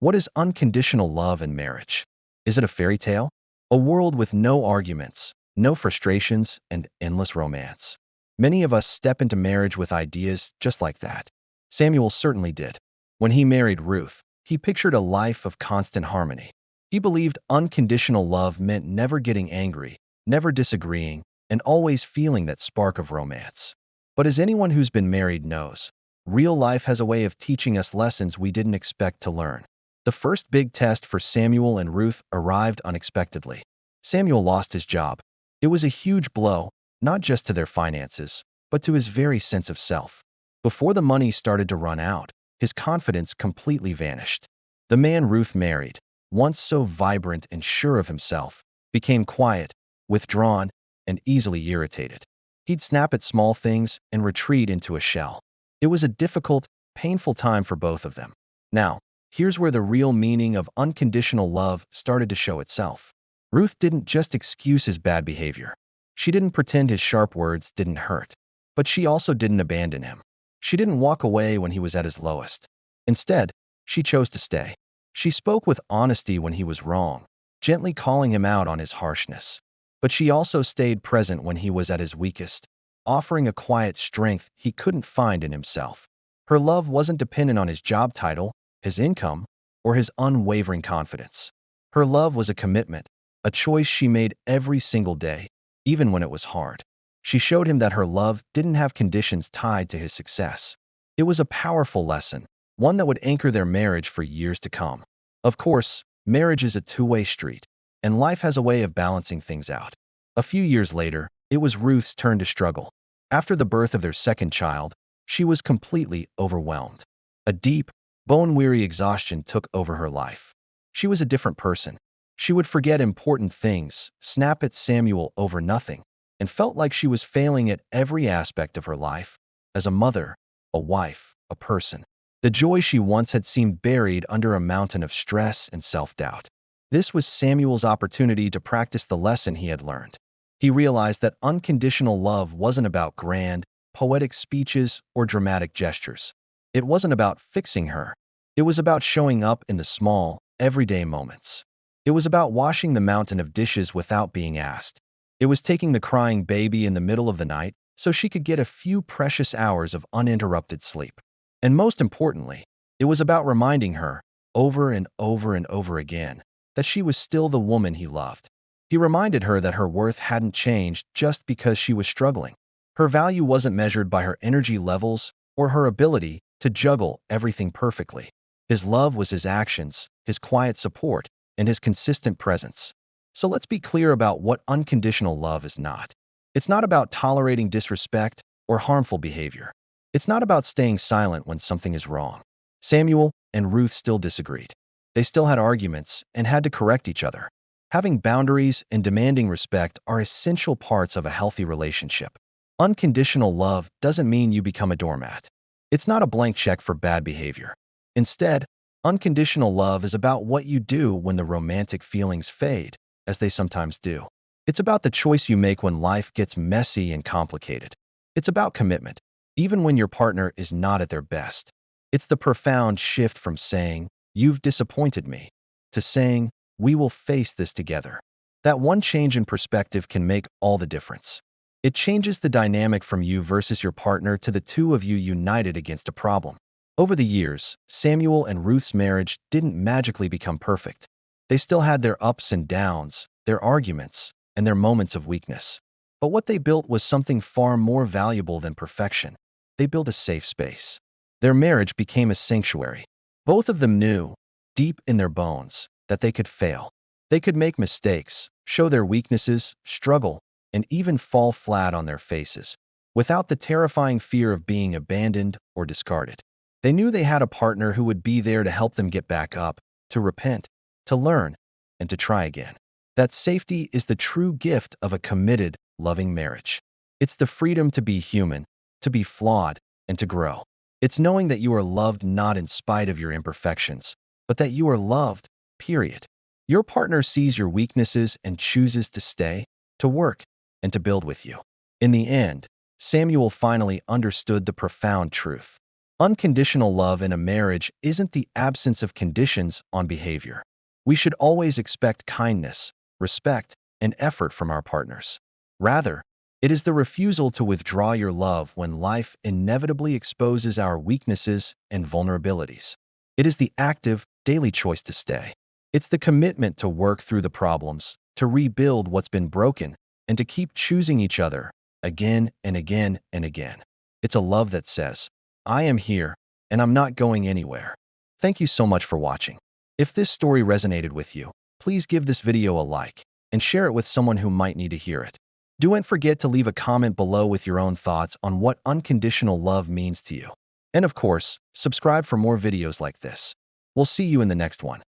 What is unconditional love and marriage? Is it a fairy tale? A world with no arguments, no frustrations, and endless romance. Many of us step into marriage with ideas just like that. Samuel certainly did. When he married Ruth, he pictured a life of constant harmony. He believed unconditional love meant never getting angry, never disagreeing, and always feeling that spark of romance. But as anyone who's been married knows, real life has a way of teaching us lessons we didn't expect to learn. The first big test for Samuel and Ruth arrived unexpectedly. Samuel lost his job. It was a huge blow, not just to their finances, but to his very sense of self. Before the money started to run out, his confidence completely vanished. The man Ruth married, once so vibrant and sure of himself, became quiet, withdrawn, and easily irritated. He'd snap at small things and retreat into a shell. It was a difficult, painful time for both of them. Now, here's where the real meaning of unconditional love started to show itself. Ruth didn't just excuse his bad behavior. She didn't pretend his sharp words didn't hurt. But she also didn't abandon him. She didn't walk away when he was at his lowest. Instead, she chose to stay. She spoke with honesty when he was wrong, gently calling him out on his harshness. But she also stayed present when he was at his weakest, offering a quiet strength he couldn't find in himself. Her love wasn't dependent on his job title, his income, or his unwavering confidence. Her love was a commitment, a choice she made every single day, even when it was hard. She showed him that her love didn't have conditions tied to his success. It was a powerful lesson, one that would anchor their marriage for years to come. Of course, marriage is a two-way street, and life has a way of balancing things out. A few years later, it was Ruth's turn to struggle. After the birth of their second child, she was completely overwhelmed. A deep, bone-weary exhaustion took over her life. She was a different person. She would forget important things, snap at Samuel over nothing, and felt like she was failing at every aspect of her life, as a mother, a wife, a person. The joy she once had seemed buried under a mountain of stress and self-doubt. This was Samuel's opportunity to practice the lesson he had learned. He realized that unconditional love wasn't about grand, poetic speeches or dramatic gestures. It wasn't about fixing her. It was about showing up in the small, everyday moments. It was about washing the mountain of dishes without being asked. It was taking the crying baby in the middle of the night so she could get a few precious hours of uninterrupted sleep. And most importantly, it was about reminding her, over and over and over again, that she was still the woman he loved. He reminded her that her worth hadn't changed just because she was struggling. Her value wasn't measured by her energy levels or her ability to juggle everything perfectly. His love was his actions, his quiet support, and his consistent presence. So let's be clear about what unconditional love is not. It's not about tolerating disrespect or harmful behavior. It's not about staying silent when something is wrong. Samuel and Ruth still disagreed. They still had arguments and had to correct each other. Having boundaries and demanding respect are essential parts of a healthy relationship. Unconditional love doesn't mean you become a doormat. It's not a blank check for bad behavior. Instead, unconditional love is about what you do when the romantic feelings fade, as they sometimes do. It's about the choice you make when life gets messy and complicated. It's about commitment, even when your partner is not at their best. It's the profound shift from saying, "You've disappointed me," to saying, "We will face this together." That one change in perspective can make all the difference. It changes the dynamic from you versus your partner to the two of you united against a problem. Over the years, Samuel and Ruth's marriage didn't magically become perfect. They still had their ups and downs, their arguments, and their moments of weakness. But what they built was something far more valuable than perfection. They built a safe space. Their marriage became a sanctuary. Both of them knew, deep in their bones, that they could fail. They could make mistakes, show their weaknesses, struggle, and even fall flat on their faces, without the terrifying fear of being abandoned or discarded. They knew they had a partner who would be there to help them get back up, to repent, to learn, and to try again. That safety is the true gift of a committed, loving marriage. It's the freedom to be human, to be flawed, and to grow. It's knowing that you are loved not in spite of your imperfections, but that you are loved, period. Your partner sees your weaknesses and chooses to stay, to work, and to build with you. In the end, Samuel finally understood the profound truth. Unconditional love in a marriage isn't the absence of conditions on behavior. We should always expect kindness, respect, and effort from our partners. Rather, it is the refusal to withdraw your love when life inevitably exposes our weaknesses and vulnerabilities. It is the active, daily choice to stay. It's the commitment to work through the problems, to rebuild what's been broken, and to keep choosing each other again and again and again. It's a love that says, I am here, and I'm not going anywhere. Thank you so much for watching. If this story resonated with you, please give this video a like and share it with someone who might need to hear it. Don't forget to leave a comment below with your own thoughts on what unconditional love means to you. And of course, subscribe for more videos like this. We'll see you in the next one.